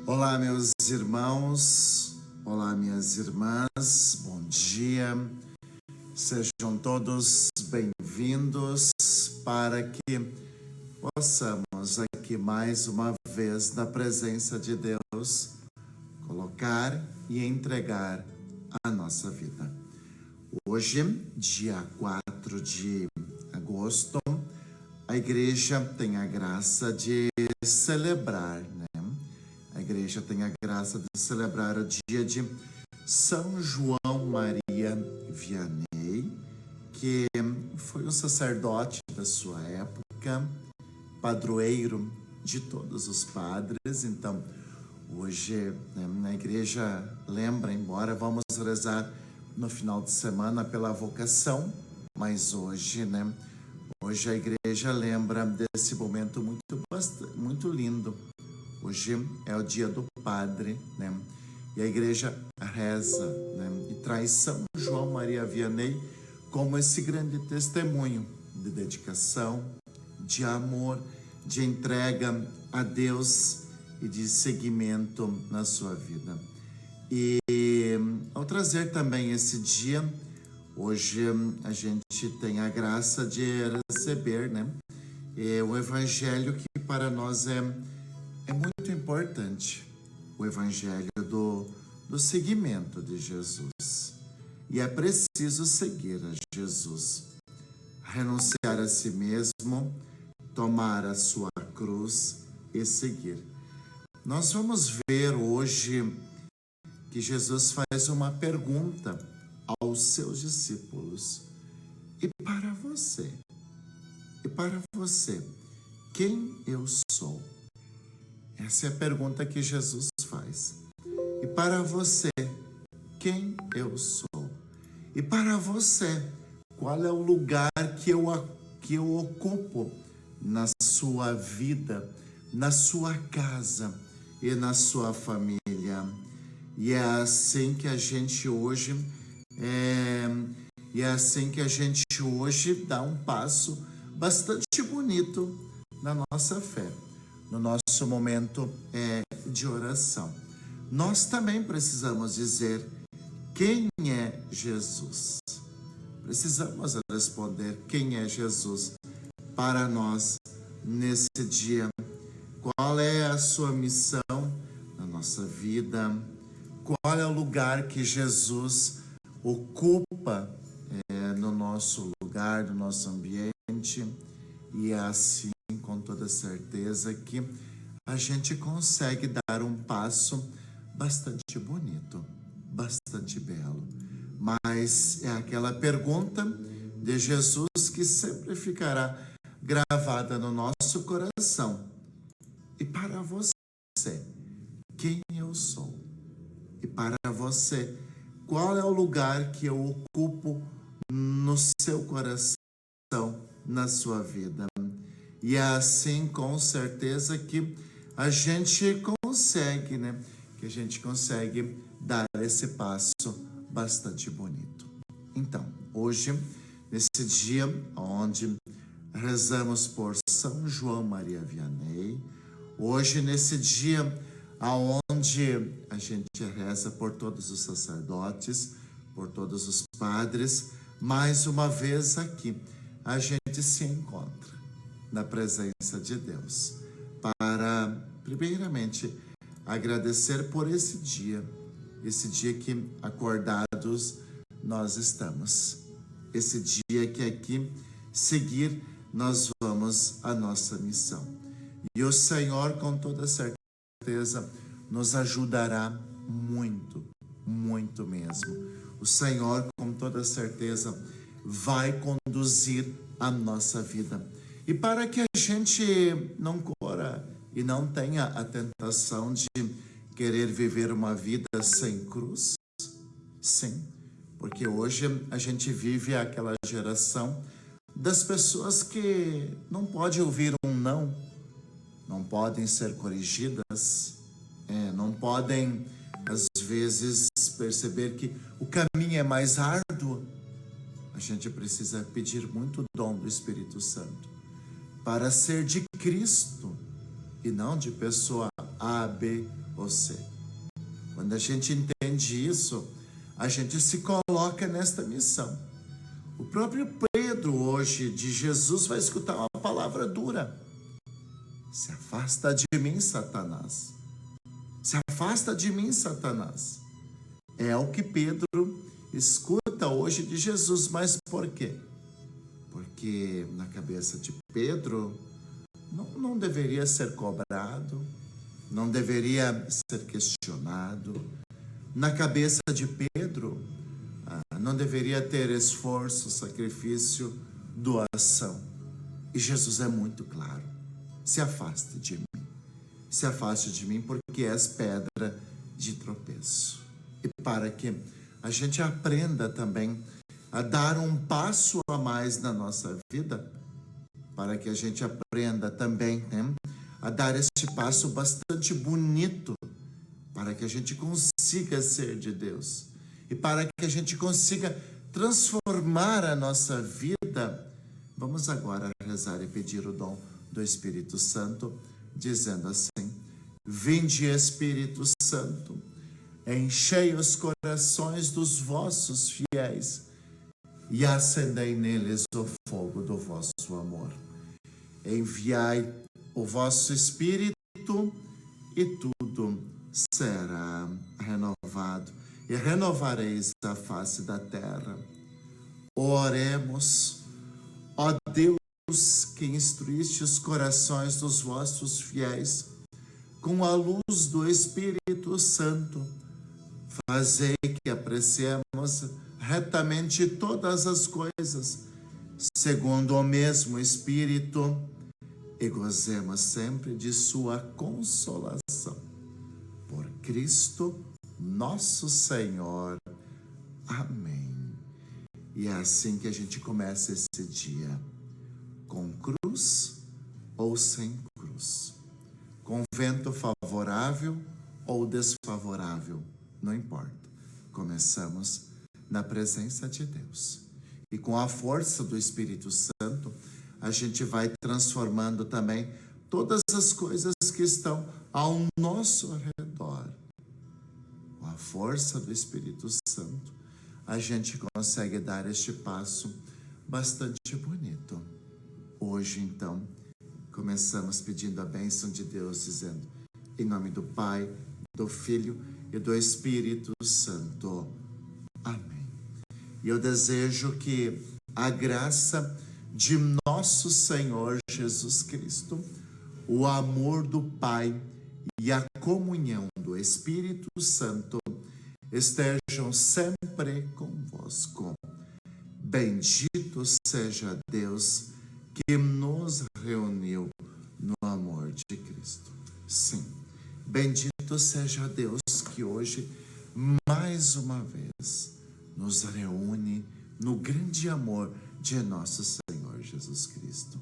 Olá, meus irmãos, olá, minhas irmãs, bom dia, sejam todos bem-vindos para que possamos aqui mais uma vez na presença de Deus colocar e entregar a nossa vida. Hoje, dia 4 de agosto, a igreja tem a graça de celebrar, A igreja tem a graça de celebrar o dia de São João Maria Vianney, que foi um sacerdote da sua época, padroeiro de todos os padres. Então, hoje, na igreja lembra, embora vamos rezar no final de semana pela vocação, mas hoje, Hoje a igreja lembra desse momento muito lindo. Hoje é o dia do Padre, E a igreja reza, E traz São João Maria Vianney como esse grande testemunho de dedicação, de amor, de entrega a Deus e de seguimento na sua vida. E ao trazer também esse dia, hoje a gente tem a graça de receber, o evangelho que para nós é muito importante, o evangelho do seguimento de Jesus. E é preciso seguir a Jesus, renunciar a si mesmo, tomar a sua cruz e seguir. Nós vamos ver hoje que Jesus faz uma pergunta aos seus discípulos. E para você, quem eu sou? Essa é a pergunta que Jesus faz. E para você, quem eu sou? E para você, qual é o lugar que eu ocupo na sua vida, na sua casa e na sua família? E é assim que a gente hoje dá um passo bastante bonito na nossa fé, no nosso momento de oração. Nós também precisamos dizer quem é Jesus. Precisamos responder quem é Jesus para nós nesse dia. Qual é a sua missão na nossa vida? Qual é o lugar que Jesus ocupa no nosso lugar, no nosso ambiente? E é assim, com toda certeza, que a gente consegue dar um passo bastante bonito, bastante belo. Mas é aquela pergunta de Jesus que sempre ficará gravada no nosso coração. E para você, quem eu sou? E para você, qual é o lugar que eu ocupo no seu coração, na sua vida? E é assim, com certeza, que a gente consegue, Que a gente consegue dar esse passo bastante bonito. Então, hoje, nesse dia onde rezamos por São João Maria Vianney, hoje, nesse dia onde a gente reza por todos os sacerdotes, por todos os padres, mais uma vez aqui a gente se encontra na presença de Deus para, primeiramente, agradecer por esse dia que acordados nós estamos, esse dia que aqui seguir nós vamos à nossa missão. E o Senhor, com toda certeza, nos ajudará muito, muito mesmo. O Senhor, com toda certeza, vai conduzir a nossa vida. E para que a gente não corra e não tenha a tentação de querer viver uma vida sem cruz, sim, porque hoje a gente vive aquela geração das pessoas que não pode ouvir um não podem ser corrigidas, não podem, às vezes, perceber que o caminho é mais árduo. A gente precisa pedir muito dom do Espírito Santo para ser de Cristo e não de pessoa A, B você. Quando a gente entende isso, a gente se coloca nesta missão. O próprio Pedro hoje de Jesus vai escutar uma palavra dura. Se afasta de mim, Satanás. Se afasta de mim, Satanás. É o que Pedro escuta hoje de Jesus. Mas por quê? Porque na cabeça de Pedro não deveria ser cobrado, não deveria ser questionado. Na cabeça de Pedro, não deveria ter esforço, sacrifício, doação. E Jesus é muito claro. Se afaste de mim. Se afaste de mim porque és pedra de tropeço. E para que a gente aprenda também a dar um passo a mais na nossa vida, para que a gente aprenda também, né, a dar este passo bastante bonito, para que a gente consiga ser de Deus e para que a gente consiga transformar a nossa vida. Vamos agora rezar e pedir o dom do Espírito Santo, dizendo assim: Vinde, Espírito Santo, enchei os corações dos vossos fiéis e acendei neles o fogo do vosso amor. Enviai o vosso Espírito e tudo será renovado e renovareis a face da terra. Oremos, ó Deus, que instruíste os corações dos vossos fiéis com a luz do Espírito Santo. Fazei que apreciemos retamente todas as coisas, segundo o mesmo Espírito, e gozemos sempre de sua consolação. Por Cristo nosso Senhor. Amém. E é assim que a gente começa esse dia, com cruz ou sem cruz, com vento favorável ou desfavorável, não importa. Começamos na presença de Deus. E com a força do Espírito Santo, a gente vai transformando também todas as coisas que estão ao nosso redor. Com a força do Espírito Santo, a gente consegue dar este passo bastante bonito. Hoje, então, começamos pedindo a bênção de Deus, dizendo: em nome do Pai, do Filho e do Espírito Santo. Amém. E eu desejo que a graça de nosso Senhor Jesus Cristo, o amor do Pai e a comunhão do Espírito Santo estejam sempre convosco. Bendito seja Deus que nos reuniu no amor de Cristo. Sim, bendito seja Deus que hoje, mais uma vez, nos reúne no grande amor de nosso Senhor Jesus Cristo.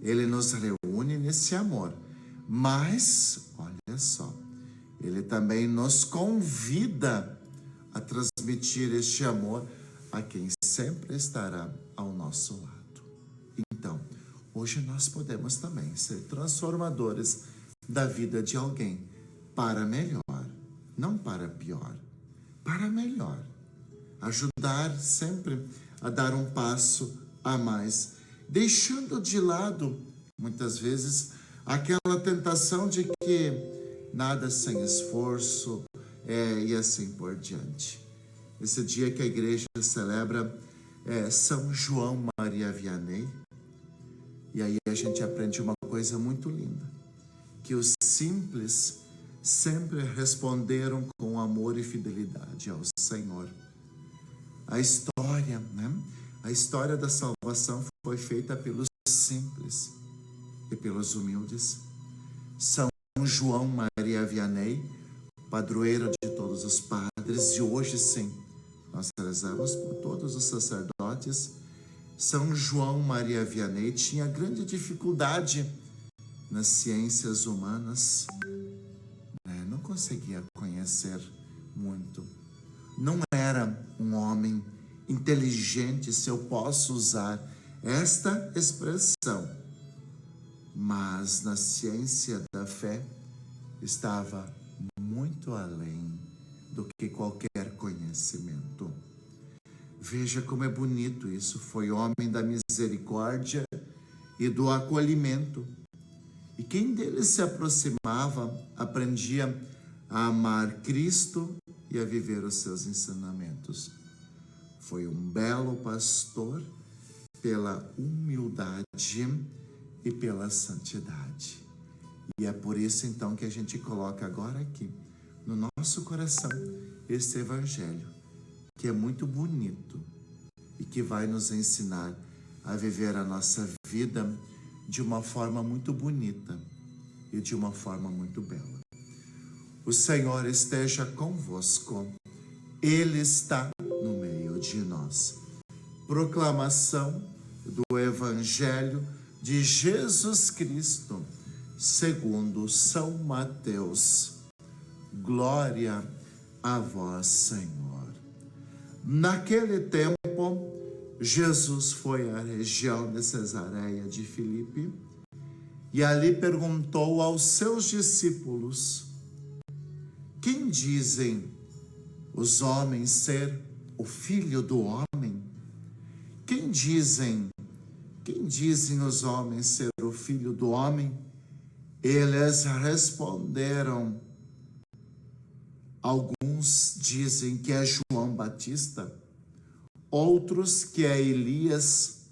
Ele nos reúne nesse amor, mas, olha só, Ele também nos convida a transmitir este amor a quem sempre estará ao nosso lado. Então, hoje nós podemos também ser transformadores da vida de alguém para melhor, não para pior, para melhor. Ajudar sempre a dar um passo a mais, deixando de lado, muitas vezes, aquela tentação de que nada sem esforço e assim por diante. Esse dia que a igreja celebra São João Maria Vianney, e aí a gente aprende uma coisa muito linda, que os simples sempre responderam com amor e fidelidade ao Senhor. A história, né? A história da salvação foi feita pelos simples e pelos humildes. São João Maria Vianney, padroeiro de todos os padres, e hoje sim, nós rezamos por todos os sacerdotes. São João Maria Vianney tinha grande dificuldade nas ciências humanas, não conseguia conhecer muito. Não era um homem inteligente, se eu posso usar esta expressão, mas na ciência da fé estava muito além do que qualquer conhecimento. Veja como é bonito isso. Foi homem da misericórdia e do acolhimento. E quem dele se aproximava aprendia a amar Cristo e a viver os seus ensinamentos. Foi um belo pastor pela humildade e pela santidade. E é por isso então que a gente coloca agora aqui no nosso coração esse evangelho, que é muito bonito e que vai nos ensinar a viver a nossa vida de uma forma muito bonita e de uma forma muito bela. O Senhor esteja convosco, Ele está no meio de nós. Proclamação do Evangelho de Jesus Cristo, segundo São Mateus. Glória a vós, Senhor. Naquele tempo, Jesus foi à região de Cesareia de Filipe e ali perguntou aos seus discípulos: quem dizem os homens ser o Filho do Homem? Quem dizem os homens ser o Filho do Homem? Eles responderam: alguns dizem que é João Batista, outros que é Elias,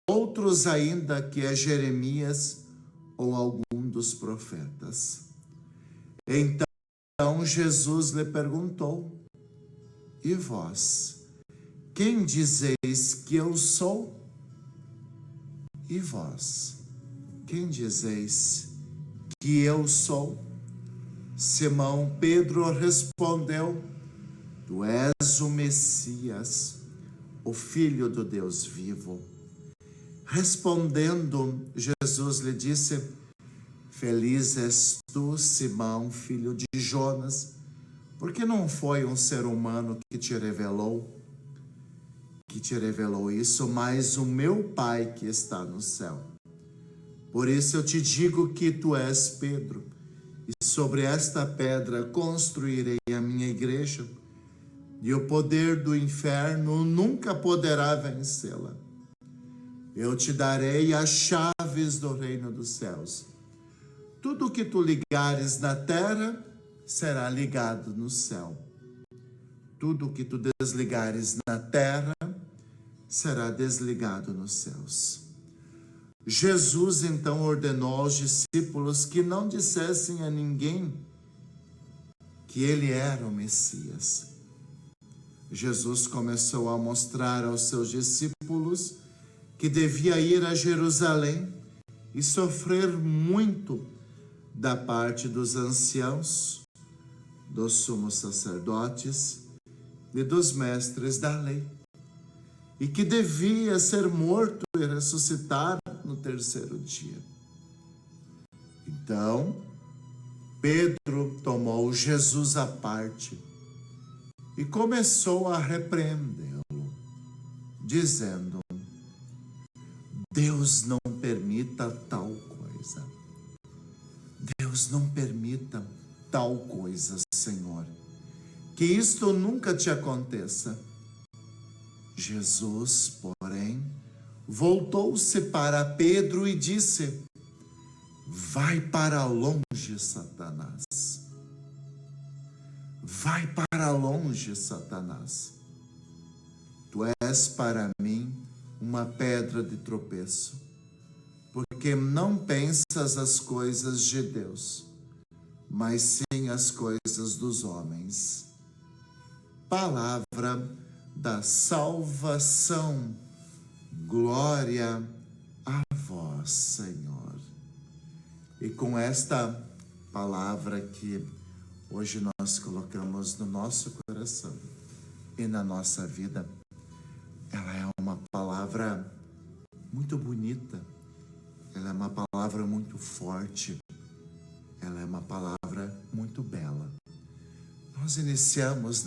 outros ainda que é Jeremias ou algum dos profetas. Então Jesus lhe perguntou: e vós, quem dizeis que eu sou? E vós, quem dizeis que eu sou? Simão Pedro respondeu: tu és o Messias, o Filho do Deus vivo. Respondendo, Jesus lhe disse: feliz és tu, Simão, filho de Jonas, porque não foi um ser humano que te revelou isso, mas o meu Pai que está no céu. Por isso eu te digo que tu és Pedro, e sobre esta pedra construirei a minha igreja, e o poder do inferno nunca poderá vencê-la. Eu te darei as chaves do reino dos céus. Tudo que tu ligares na terra será ligado no céu. Tudo que tu desligares na terra será desligado nos céus. Jesus então ordenou aos discípulos que não dissessem a ninguém que ele era o Messias. Jesus começou a mostrar aos seus discípulos que devia ir a Jerusalém e sofrer muito da parte dos anciãos, dos sumos sacerdotes e dos mestres da lei, e que devia ser morto e ressuscitar no terceiro dia. Então, Pedro tomou Jesus à parte e começou a repreendê-lo, dizendo: Deus não permita tal coisa. Deus não permita tal coisa, Senhor. Que isto nunca te aconteça. Jesus, porém, voltou-se para Pedro e disse: vai para longe, Satanás. Vai para longe, Satanás. Tu és para mim uma pedra de tropeço, porque não pensas as coisas de Deus, mas sim as coisas dos homens. Palavra da salvação. Glória a vós, Senhor. E com esta palavra que hoje nós colocamos no nosso coração e na nossa vida, ela é uma palavra muito bonita, ela é uma palavra muito forte, ela é uma palavra muito bela. Nós iniciamos,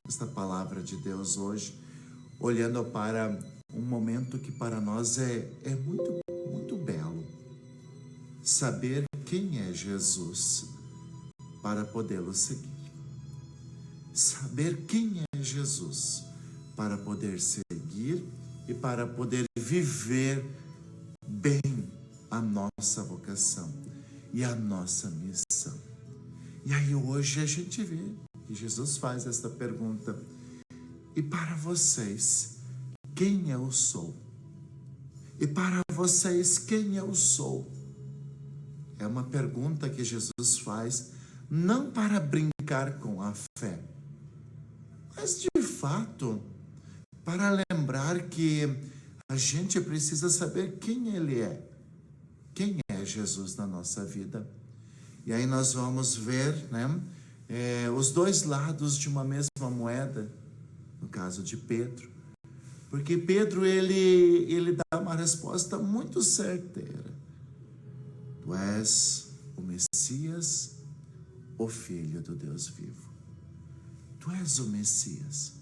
esta palavra de Deus hoje, olhando para um momento que para nós é muito, muito belo. Saber quem é Jesus. para podê-lo seguir. Saber quem é Jesus para poder seguir e para poder viver bem a nossa vocação e a nossa missão. E aí hoje a gente vê que Jesus faz esta pergunta: e para vocês, quem eu sou? E para vocês, quem eu sou? É uma pergunta que Jesus faz não para brincar com a fé, mas de fato para lembrar que a gente precisa saber quem Ele é. Quem é Jesus na nossa vida? E aí nós vamos ver, os dois lados de uma mesma moeda, no caso de Pedro. Porque Pedro, ele dá uma resposta muito certeira. Tu és o Messias, o Filho do Deus vivo. Tu és o Messias,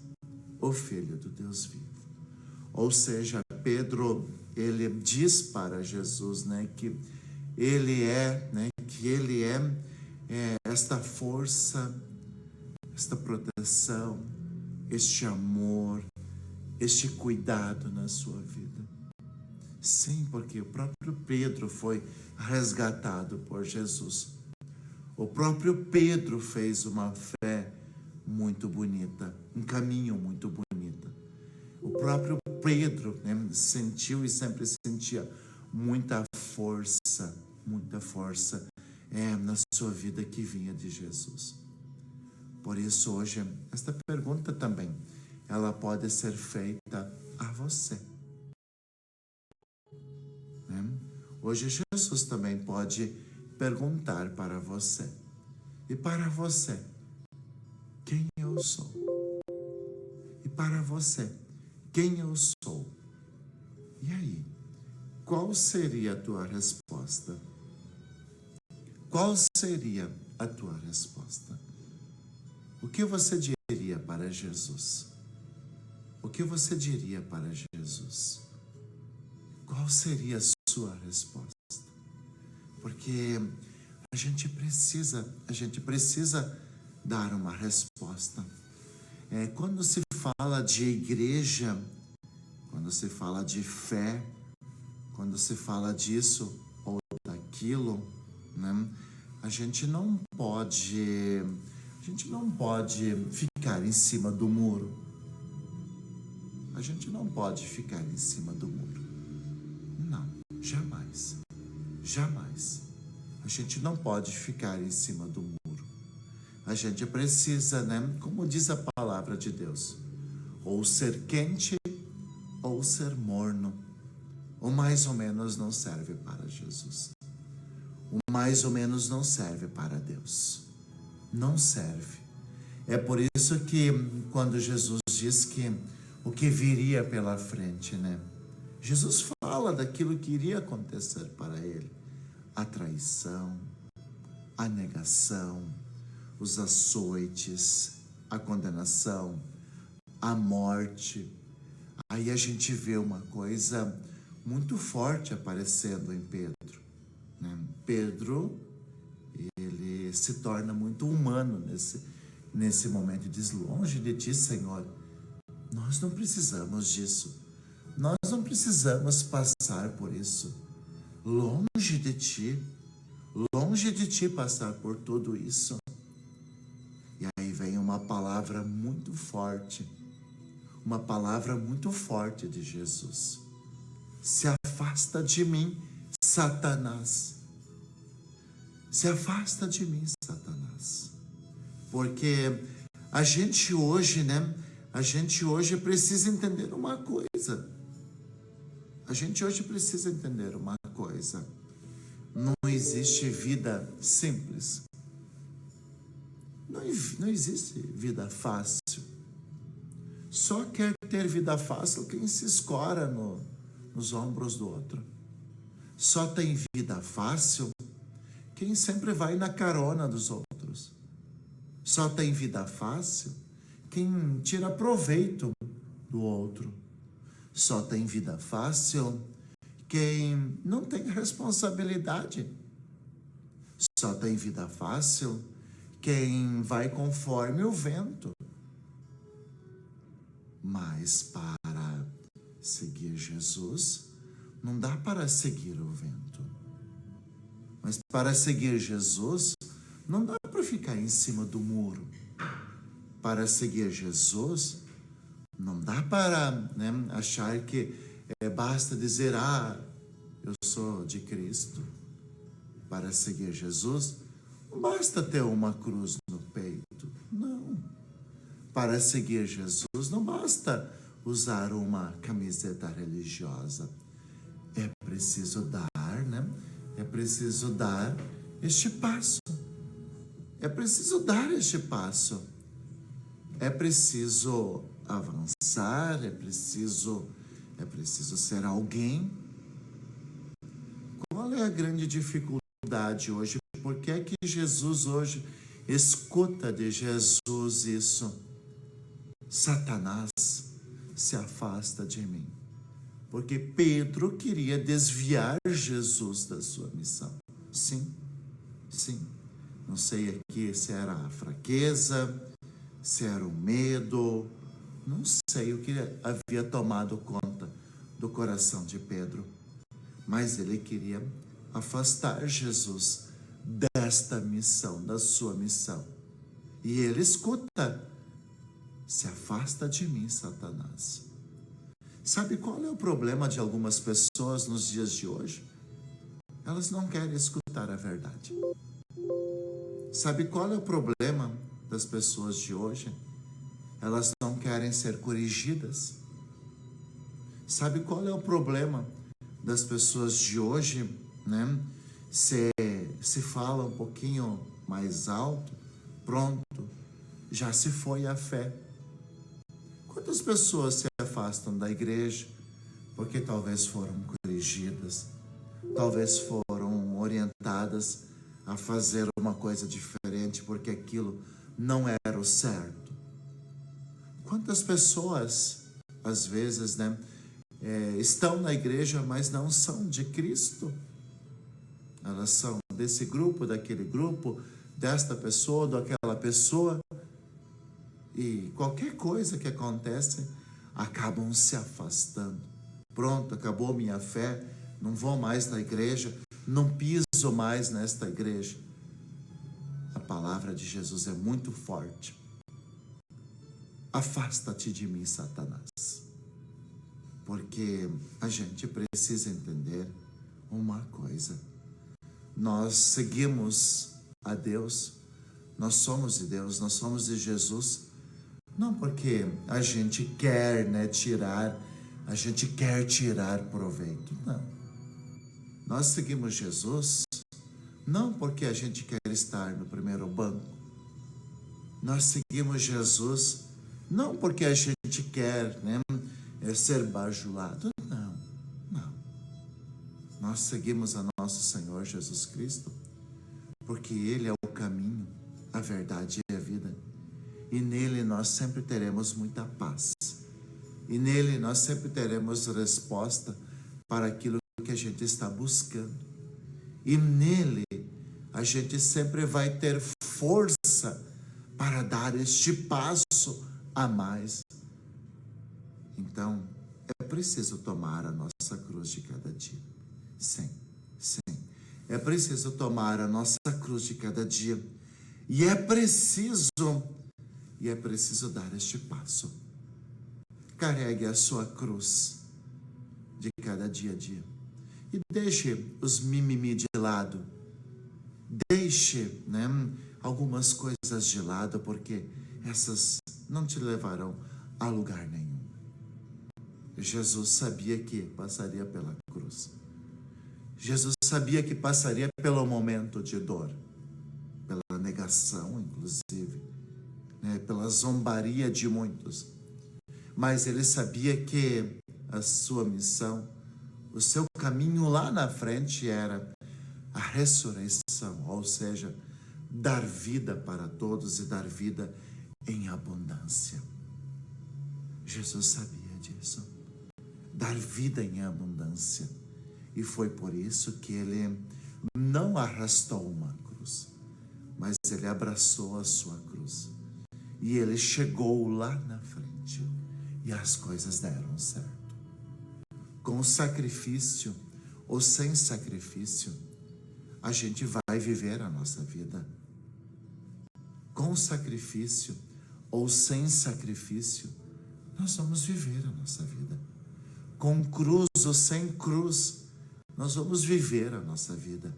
o Filho do Deus vivo. Ou seja, Pedro, ele diz para Jesus, que ele é, esta força, esta proteção, este amor, este cuidado na sua vida. Sim, porque o próprio Pedro foi resgatado por Jesus. O próprio Pedro fez uma fé muito bonita, um caminho muito bonito. O próprio Pedro sentiu e sempre sentia muita força na sua vida que vinha de Jesus. Por isso hoje, esta pergunta também, ela pode ser feita a você. Hoje Jesus também pode perguntar para você: e para você, quem eu sou? E para você, quem eu sou? E aí, qual seria a tua resposta? Qual seria a tua resposta? O que você diria para Jesus? O que você diria para Jesus? Qual seria a sua resposta? Porque a gente precisa dar uma resposta. Quando se fala de igreja, quando se fala de fé, quando se fala disso ou daquilo, a gente não pode ficar em cima do muro. A gente não pode ficar em cima do muro. Não, jamais. Jamais. A gente não pode ficar em cima do muro. A gente precisa, como diz a palavra de Deus, ou ser quente ou ser morno. O mais ou menos não serve para Jesus. O mais ou menos não serve para Deus. Não serve. É por isso que quando Jesus diz que o que viria pela frente, Jesus fala daquilo que iria acontecer para ele. A traição, a negação, os açoites, a condenação, a morte. Aí a gente vê uma coisa muito forte aparecendo em Pedro. Pedro, ele se torna muito humano nesse momento e diz: longe de ti, Senhor, nós não precisamos disso. Nós não precisamos passar por isso. Longe de ti passar por tudo isso. E aí vem uma palavra muito forte de Jesus: se afasta de mim, Satanás. Se afasta de mim, Satanás. Porque a gente hoje precisa entender uma coisa. Não existe vida simples. Não existe vida fácil. Só quer ter vida fácil quem se escora nos ombros do outro. Só tem vida fácil quem sempre vai na carona dos outros. Só tem vida fácil quem tira proveito do outro. Só tem vida fácil quem não tem responsabilidade. Só tem vida fácil quem vai conforme o vento. Mas para seguir Jesus, não dá para seguir o vento. Mas para seguir Jesus, não dá para ficar em cima do muro. Para seguir Jesus, não dá para, achar que basta dizer, eu sou de Cristo. Para seguir Jesus, não basta ter uma cruz no peito. Não. Para seguir Jesus, não basta usar uma camiseta religiosa. É preciso dar, É preciso dar este passo. É preciso dar este passo. É preciso avançar, é preciso ser alguém. Qual é a grande dificuldade hoje? Por que é que Jesus hoje escuta de Jesus isso? Satanás, se afasta de mim. Porque Pedro queria desviar Jesus da sua missão. Sim. Não sei aqui se era a fraqueza, se era o medo, não sei o que havia tomado conta do coração de Pedro. Mas ele queria afastar Jesus desta missão, da sua missão. E ele escuta: se afasta de mim, Satanás. Sabe qual é o problema de algumas pessoas nos dias de hoje? Elas não querem escutar a verdade. Sabe qual é o problema das pessoas de hoje? Elas não querem ser corrigidas. Sabe qual é o problema das pessoas de hoje, Se fala um pouquinho mais alto, pronto, já se foi a fé. Quantas pessoas se afastam da igreja porque talvez foram corrigidas, talvez foram orientadas a fazer uma coisa diferente porque aquilo não era o certo? Quantas pessoas, às vezes, estão na igreja, mas não são de Cristo? Elas são desse grupo, daquele grupo, desta pessoa, daquela pessoa. E qualquer coisa que acontece, acabam se afastando. Pronto, acabou minha fé, não vou mais na igreja, não piso mais nesta igreja. A palavra de Jesus é muito forte. Afasta-te de mim, Satanás. Porque a gente precisa entender uma coisa. Nós seguimos a Deus, nós somos de Deus, nós somos de Jesus, não porque a gente quer, a gente quer tirar proveito, não. Nós seguimos Jesus não porque a gente quer estar no primeiro banco. Nós seguimos Jesus não porque a gente quer, ser bajulado, não. Nós seguimos a nosso Senhor Jesus Cristo porque Ele é o caminho, a verdade e a vida. E nele nós sempre teremos muita paz. E nele nós sempre teremos resposta para aquilo que a gente está buscando. E nele a gente sempre vai ter força para dar este passo a mais. Então, é preciso tomar a nossa cruz de cada dia. Sim. É preciso tomar a nossa cruz de cada dia. E é preciso dar este passo. Carregue a sua cruz de cada dia a dia. E deixe os mimimi de lado. Deixe, algumas coisas de lado, porque essas não te levarão a lugar nenhum. Jesus sabia que passaria pela cruz. Jesus sabia que passaria pelo momento de dor, pela negação, inclusive, pela zombaria de muitos. Mas ele sabia que a sua missão, o seu caminho lá na frente era a ressurreição, ou seja, dar vida para todos e dar vida em abundância. Jesus sabia disso, dar vida em abundância. E foi por isso que ele não arrastou uma cruz, mas ele abraçou a sua cruz. E ele chegou lá na frente e as coisas deram certo. Com sacrifício ou sem sacrifício, a gente vai viver a nossa vida. Com sacrifício ou sem sacrifício, nós vamos viver a nossa vida. Com cruz ou sem cruz, nós vamos viver a nossa vida.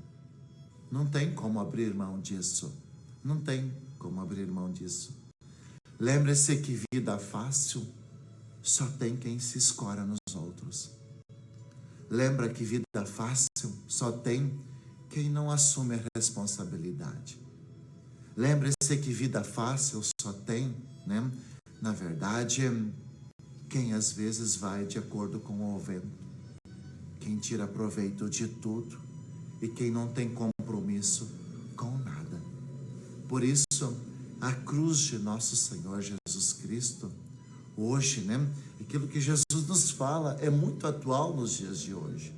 Não tem como abrir mão disso. Não tem como abrir mão disso. Lembre-se que vida fácil só tem quem se escora nos outros. Lembra que vida fácil só tem quem não assume a responsabilidade. Lembre-se que vida fácil só tem, na verdade, quem às vezes vai de acordo com o vento, quem tira proveito de tudo e quem não tem compromisso com nada. Por isso, a cruz de nosso Senhor Jesus Cristo, hoje, aquilo que Jesus nos fala é muito atual nos dias de hoje.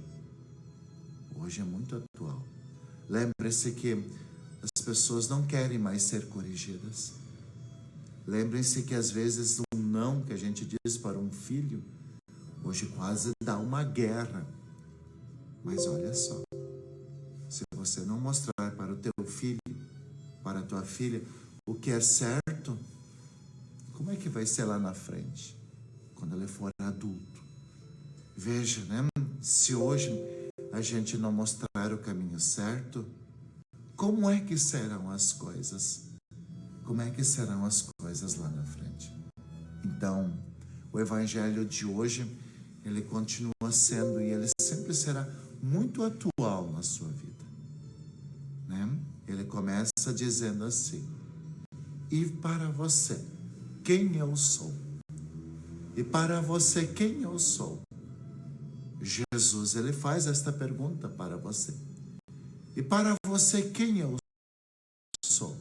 Hoje é muito atual. Lembre-se que as pessoas não querem mais ser corrigidas. Lembrem-se que às vezes um não que a gente diz para um filho, hoje quase dá uma guerra. Mas olha só, se você não mostrar para o teu filho, para a tua filha, o que é certo, como é que vai ser lá na frente, quando ele for adulto? Veja, se hoje a gente não mostrar o caminho certo, como é que serão as coisas? Como é que serão as coisas lá na frente? Então, o evangelho de hoje, ele continua sendo e ele sempre será muito atual na sua vida. Ele começa dizendo assim: e para você, quem eu sou? E para você, quem eu sou? Jesus, ele faz esta pergunta para você. E para você, quem eu sou?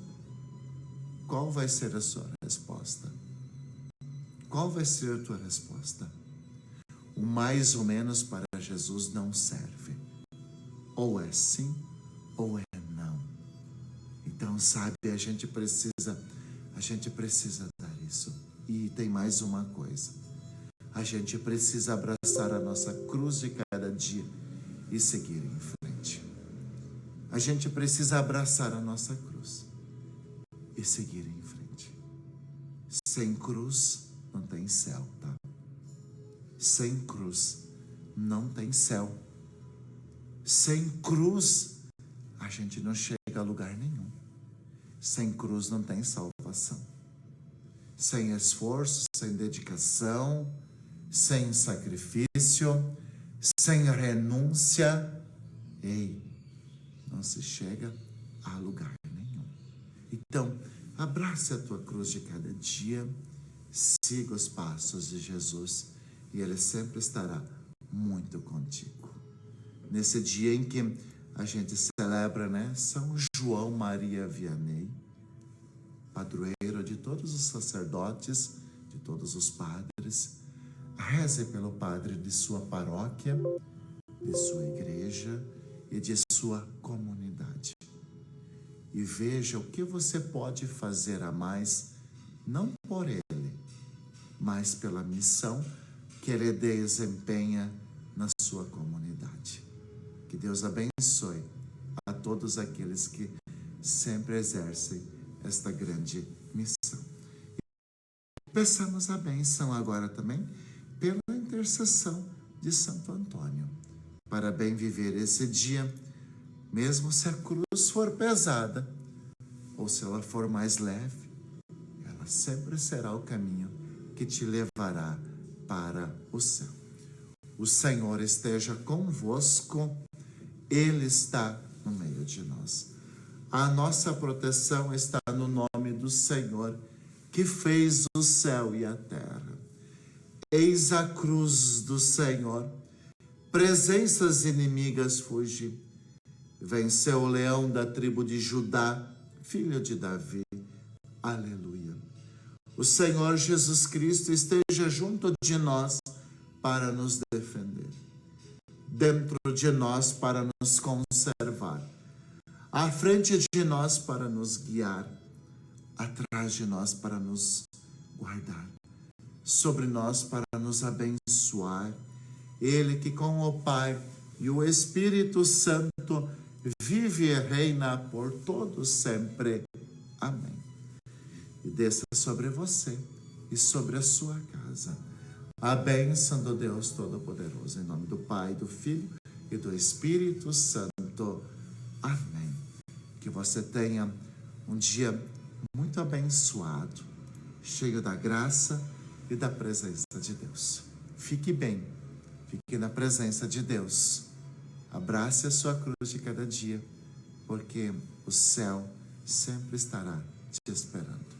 Qual vai ser a sua resposta? Qual vai ser a tua resposta? O mais ou menos para Jesus não serve. Ou é sim, ou é não. Então, sabe, a gente precisa dar isso. E tem mais uma coisa. A gente precisa abraçar a nossa cruz de cada dia e seguir em frente. A gente precisa abraçar a nossa cruz e seguir em frente. Sem cruz não tem céu, tá? Sem cruz não tem céu. Sem cruz a gente não chega a lugar nenhum. Sem cruz não tem salvação. Sem esforço, sem dedicação, sem sacrifício, sem renúncia, não se chega a lugar nenhum. Então, abrace a tua cruz de cada dia, siga os passos de Jesus e Ele sempre estará muito contigo. Nesse dia em que a gente celebra, São João Maria Vianney, padroeiro de todos os sacerdotes, de todos os padres, reze pelo padre de sua paróquia, de sua igreja e de sua comunidade. E veja o que você pode fazer a mais, não por ele, mas pela missão que ele desempenha na sua comunidade. Que Deus abençoe a todos aqueles que sempre exercem esta grande missão. E peçamos a bênção agora também pela intercessão de Santo Antônio, para bem viver esse dia, mesmo se a cruz for pesada, ou se ela for mais leve, ela sempre será o caminho que te levará para o céu. O Senhor esteja convosco, Ele está no meio de nós. A nossa proteção está no nome do Senhor, que fez o céu e a terra. Eis a cruz do Senhor, presenças inimigas fugi. Venceu o leão da tribo de Judá, filho de Davi. Aleluia. O Senhor Jesus Cristo esteja junto de nós para nos defender, dentro de nós para nos conservar, à frente de nós para nos guiar, atrás de nós para nos guardar, sobre nós para nos abençoar. Ele que com o Pai e o Espírito Santo vive e reina por todos sempre. Amém. E desça sobre você e sobre a sua casa a bênção do Deus Todo-Poderoso, em nome do Pai, do Filho e do Espírito Santo. Amém. Que você tenha um dia muito abençoado, cheio da graça e da presença de Deus. Fique bem, fique na presença de Deus. Abrace a sua cruz de cada dia, porque o céu sempre estará te esperando.